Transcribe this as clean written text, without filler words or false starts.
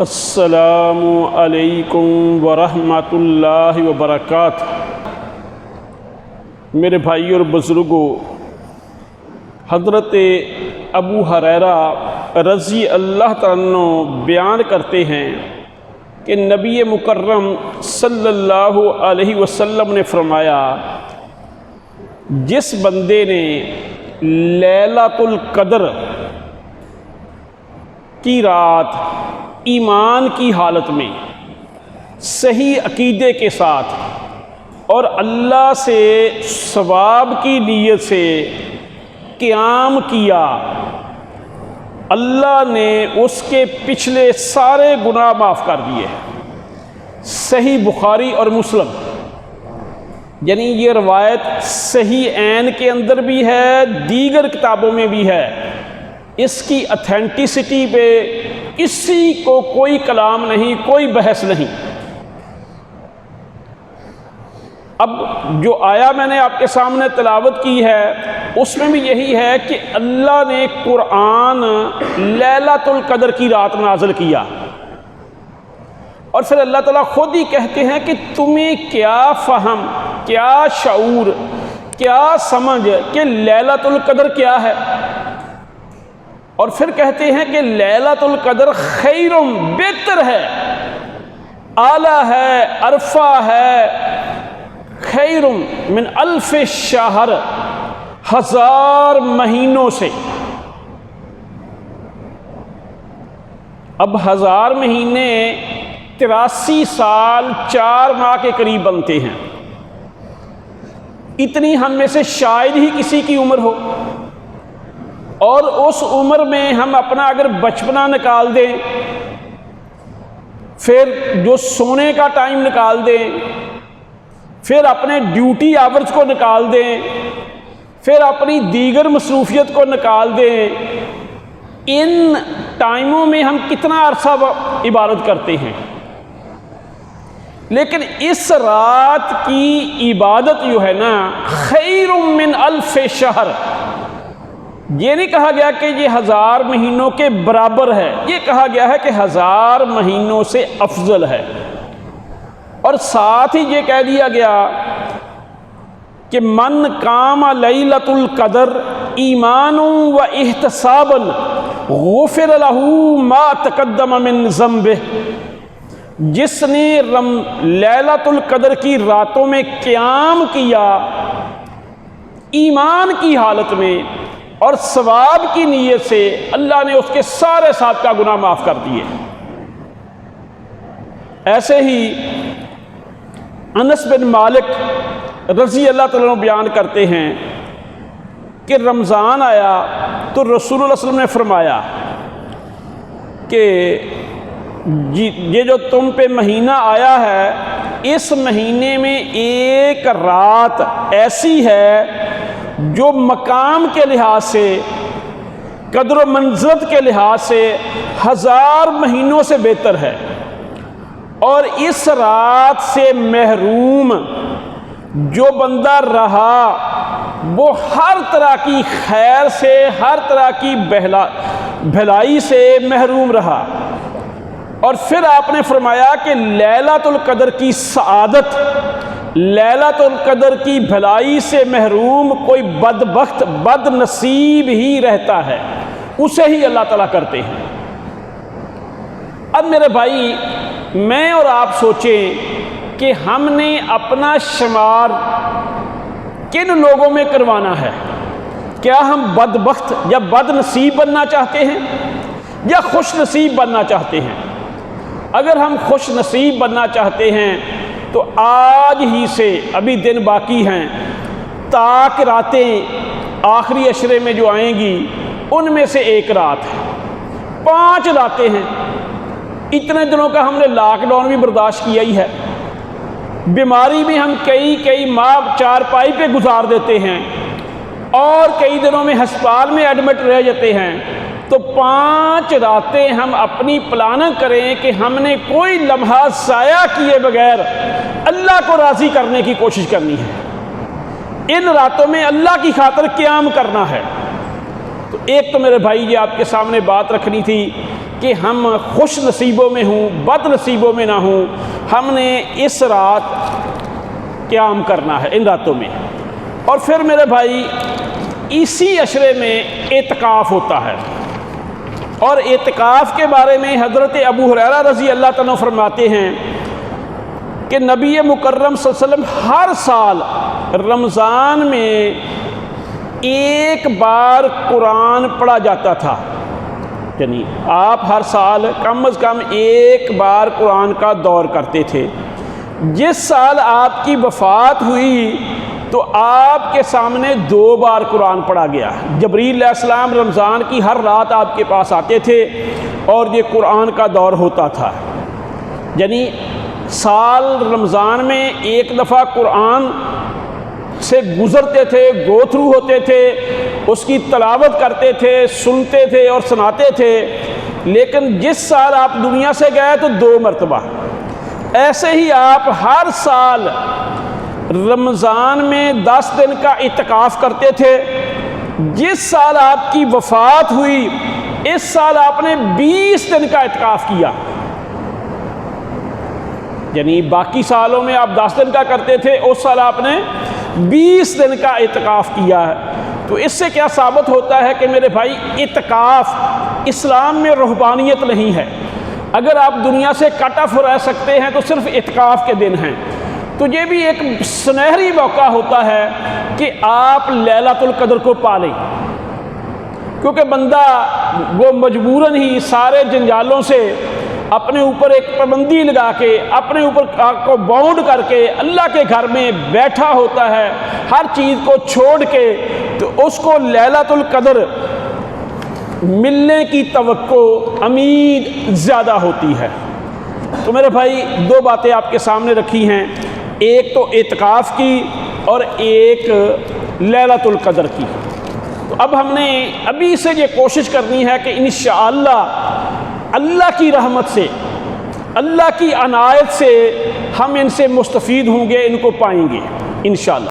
السلام علیکم ورحمۃ اللہ وبرکاتہ۔ میرے بھائی اور بزرگوں، حضرت ابو ہریرہ رضی اللہ تعالیٰ عنہ بیان کرتے ہیں کہ نبی مکرم صلی اللہ علیہ وسلم نے فرمایا، جس بندے نے لیلۃ القدر کی رات ایمان کی حالت میں صحیح عقیدے کے ساتھ اور اللہ سے ثواب کی نیت سے قیام کیا، اللہ نے اس کے پچھلے سارے گناہ معاف کر دیے۔ صحیح بخاری اور مسلم، یعنی یہ روایت صحیح عین کے اندر بھی ہے، دیگر کتابوں میں بھی ہے۔ اس کی اتھینٹسٹی پہ کسی کو کوئی کلام نہیں، کوئی بحث نہیں۔ اب جو آیا میں نے آپ کے سامنے تلاوت کی ہے، اس میں بھی یہی ہے کہ اللہ نے قرآن لیلۃ القدر کی رات نازل کیا، اور پھر اللہ تعالیٰ خود ہی کہتے ہیں کہ تمہیں کیا فہم، کیا شعور، کیا سمجھ کہ لیلۃ القدر کیا ہے، اور پھر کہتے ہیں کہ لیلۃ القدر خیر، بہتر ہے، اعلیٰ ہے، عرفہ ہے، خیر من الف شہر، 1000 مہینوں سے۔ اب 1000 مہینے 83 سال 4 ماہ کے قریب بنتے ہیں۔ اتنی ہم میں سے شاید ہی کسی کی عمر ہو، اور اس عمر میں ہم اپنا اگر بچپنا نکال دیں، پھر جو سونے کا ٹائم نکال دیں، پھر اپنے ڈیوٹی آورز کو نکال دیں، پھر اپنی دیگر مصروفیت کو نکال دیں، ان ٹائموں میں ہم کتنا عرصہ عبادت کرتے ہیں۔ لیکن اس رات کی عبادت جو ہے نا، خیر من الف شہر، یہ نہیں کہا گیا کہ یہ 1000 مہینوں کے برابر ہے، یہ کہا گیا ہے کہ 1000 مہینوں سے افضل ہے۔ اور ساتھ ہی یہ کہہ دیا گیا کہ من قام لیلۃ القدر ایمانا و احتسابا غفر له ما تقدم من ذنبہ، جس نے لیلۃ القدر کی راتوں میں قیام کیا ایمان کی حالت میں اور ثواب کی نیت سے، اللہ نے اس کے سارے سابقہ گناہ معاف کر دیے۔ ایسے ہی انس بن مالک رضی اللہ تعالیٰ عنہ بیان کرتے ہیں کہ رمضان آیا تو رسول اللہ صلی اللہ علیہ وسلم نے فرمایا کہ یہ جو تم پہ مہینہ آیا ہے، اس مہینے میں ایک رات ایسی ہے جو مقام کے لحاظ سے، قدر و منزلت کے لحاظ سے 1000 مہینوں سے بہتر ہے، اور اس رات سے محروم جو بندہ رہا وہ ہر طرح کی خیر سے، ہر طرح کی بھلائی سے محروم رہا۔ اور پھر آپ نے فرمایا کہ لیلۃ القدر کی سعادت، لیلۃ القدر کی بھلائی سے محروم کوئی بدبخت، بد نصیب ہی رہتا ہے، اسے ہی اللہ تعالیٰ کرتے ہیں۔ اب میرے بھائی، میں اور آپ سوچیں کہ ہم نے اپنا شمار کن لوگوں میں کروانا ہے؟ کیا ہم بدبخت یا بد نصیب بننا چاہتے ہیں یا خوش نصیب بننا چاہتے ہیں؟ اگر ہم خوش نصیب بننا چاہتے ہیں تو آج ہی سے، ابھی دن باقی ہیں، تاکہ راتیں آخری عشرے میں جو آئیں گی ان میں سے ایک رات ہے، 5 راتیں ہیں۔ اتنے دنوں کا ہم نے لاک ڈاؤن بھی برداشت کیا ہی ہے، بیماری بھی ہم کئی ماہ چارپائی پہ گزار دیتے ہیں، اور کئی دنوں میں ہسپتال میں ایڈمٹ رہ جاتے ہیں۔ تو 5 راتیں ہم اپنی پلاننگ کریں کہ ہم نے کوئی لمحہ ضائع کیے بغیر اللہ کو راضی کرنے کی کوشش کرنی ہے، ان راتوں میں اللہ کی خاطر قیام کرنا ہے۔ تو ایک تو میرے بھائی یہ آپ کے سامنے بات رکھنی تھی کہ ہم خوش نصیبوں میں ہوں بد نصیبوں میں نہ ہوں، ہم نے اس رات قیام کرنا ہے، ان راتوں میں۔ اور پھر میرے بھائی اسی عشرے میں اعتکاف ہوتا ہے، اور اعتکاف کے بارے میں حضرت ابو ہریرہ رضی اللہ تعالیٰ فرماتے ہیں کہ نبی مکرم صلی اللہ علیہ وسلم ہر سال رمضان میں ایک بار قرآن پڑھا جاتا تھا، یعنی آپ ہر سال کم از کم ایک بار قرآن کا دور کرتے تھے۔ جس سال آپ کی وفات ہوئی تو آپ کے سامنے 2 بار قرآن پڑھا گیا۔ جبریل علیہ السلام رمضان کی ہر رات آپ کے پاس آتے تھے اور یہ قرآن کا دور ہوتا تھا، یعنی سال رمضان میں ایک دفعہ قرآن سے گزرتے تھے، گو تھرو ہوتے تھے، اس کی تلاوت کرتے تھے، سنتے تھے اور سناتے تھے۔ لیکن جس سال آپ دنیا سے گئے تو 2 مرتبہ۔ ایسے ہی آپ ہر سال رمضان میں 10 دن کا اعتکاف کرتے تھے۔ جس سال آپ کی وفات ہوئی اس سال آپ نے 20 دن کا اعتکاف کیا، یعنی باقی سالوں میں آپ 10 دن کا کرتے تھے، اس سال آپ نے 20 دن کا اعتکاف کیا ہے۔ تو اس سے کیا ثابت ہوتا ہے کہ میرے بھائی اعتکاف اسلام میں رہبانیت نہیں ہے۔ اگر آپ دنیا سے کٹ آف رہ سکتے ہیں تو صرف اعتکاف کے دن ہیں، تو یہ بھی ایک سنہری موقع ہوتا ہے کہ آپ لیلۃ القدر کو پالیں، کیونکہ بندہ وہ مجبوراً ہی سارے جنجالوں سے اپنے اوپر ایک پابندی لگا کے، اپنے اوپر کو باؤنڈ کر کے اللہ کے گھر میں بیٹھا ہوتا ہے، ہر چیز کو چھوڑ کے، تو اس کو لیلۃ القدر ملنے کی توقع، امید زیادہ ہوتی ہے۔ تو میرے بھائی 2 باتیں آپ کے سامنے رکھی ہیں، ایک تو اعتکاف کی اور ایک لیلۃ القدر کی۔ تو اب ہم نے ابھی سے یہ کوشش کرنی ہے کہ انشاءاللہ اللہ کی رحمت سے، اللہ کی عنایت سے ہم ان سے مستفید ہوں گے، ان کو پائیں گے انشاءاللہ۔